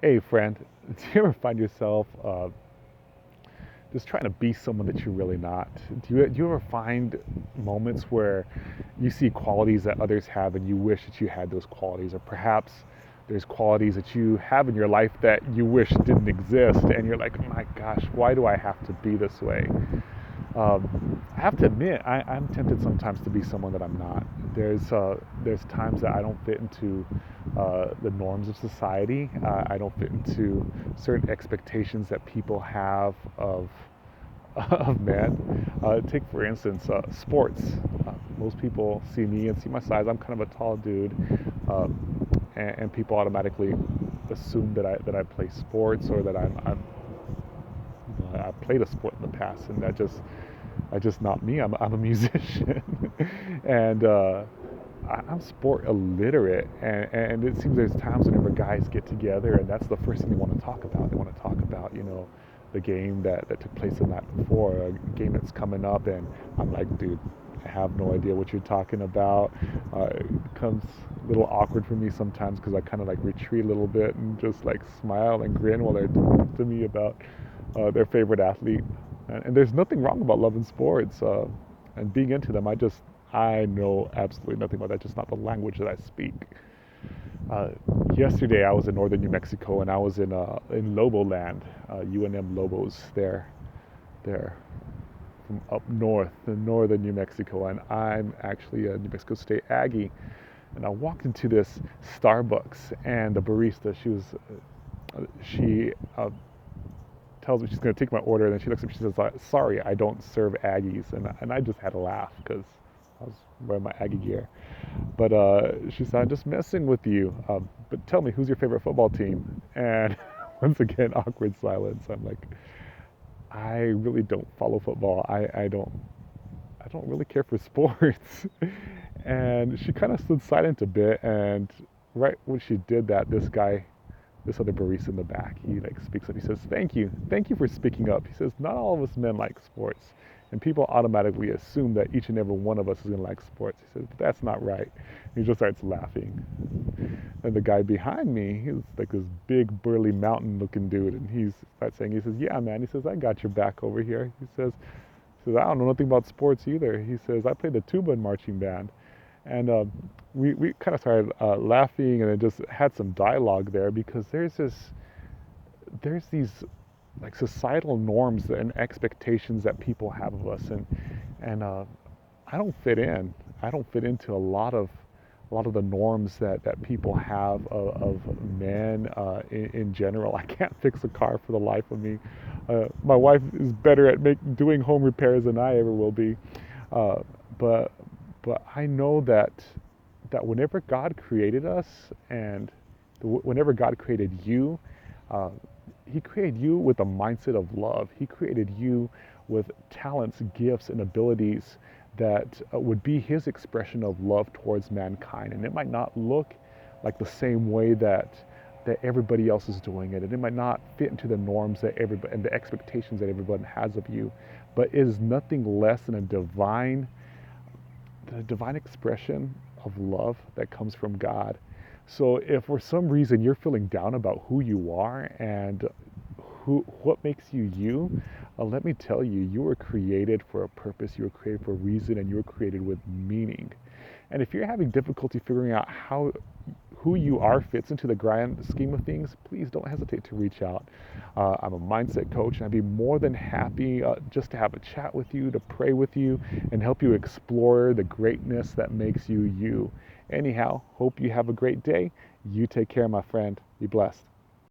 Hey, friend, do you ever find yourself just trying to be someone that you're really not? Do you ever find moments where you see qualities that others have and you wish that you had those qualities? Or perhaps there's qualities that you have in your life that you wish didn't exist, and you're like, oh my gosh, why do I have to be this way? I have to admit, I'm tempted sometimes to be someone that I'm not. There's times that I don't fit into the norms of society. I don't fit into certain expectations that people have of of men. Take for instance sports. Most people see me and see my size. I'm kind of a tall dude, and people automatically assume that I play sports or that I played a sport in the past, and that's just not me. I'm a musician, and I'm sport illiterate, and it seems there's times whenever guys get together, and that's the first thing they want to talk about. They want to talk about, the game that took place the night before, a game that's coming up, and I'm like, dude, I have no idea what you're talking about. It becomes a little awkward for me sometimes because I kind of like retreat a little bit and just like smile and grin while they're talking to me about their favorite athlete. And there's nothing wrong about loving sports and being into them. I know absolutely nothing about that. Just not the language that I speak. Uh, Yesterday I was in northern New Mexico, and I was in Lobo land, UNM Lobos. They're from up north, in northern New Mexico, and I'm actually a New Mexico State Aggie. And I walked into this Starbucks, and the barista, she tells me she's going to take my order, and then she looks at me, she says, sorry, I don't serve Aggies. And I just had to laugh because I was wearing my Aggie gear. But she said, I'm just messing with you. But tell me, who's your favorite football team? And once again, awkward silence. I'm like, I really don't follow football. I don't really care for sports. And she kind of stood silent a bit, and right when she did that, this other barista in the back, he like speaks up. He says, thank you for speaking up. He says, not all of us men like sports, and people automatically assume that each and every one of us is going to like sports. He says, but that's not right. And he just starts laughing. And the guy behind me, he's like this big burly mountain looking dude, and he starts saying, he says, yeah man, he says, I got your back over here. He says, I don't know nothing about sports either. He says, I played the tuba in marching band. And we kind of started laughing, and it just had some dialogue there because there's these like societal norms and expectations that people have of us, and I don't fit in. I don't fit into a lot of the norms that people have of men in general. I can't fix a car for the life of me. My wife is better at doing home repairs than I ever will be. Uh, but but I know that whenever God created us, and whenever God created you, uh, He created you with a mindset of love. He created you with talents, gifts, and abilities that would be His expression of love towards mankind. And it might not look like the same way that everybody else is doing it, and it might not fit into the norms that everybody and the expectations that everyone has of you, but it is nothing less than the divine expression of love that comes from God. So if for some reason you're feeling down about who you are and what makes you you, let me tell you, you were created for a purpose, you were created for a reason, and you were created with meaning. And if you're having difficulty figuring out how who you are fits into the grand scheme of things, please don't hesitate to reach out. I'm a mindset coach, and I'd be more than happy just to have a chat with you, to pray with you, and help you explore the greatness that makes you you. Anyhow, hope you have a great day. You take care, my friend. Be blessed.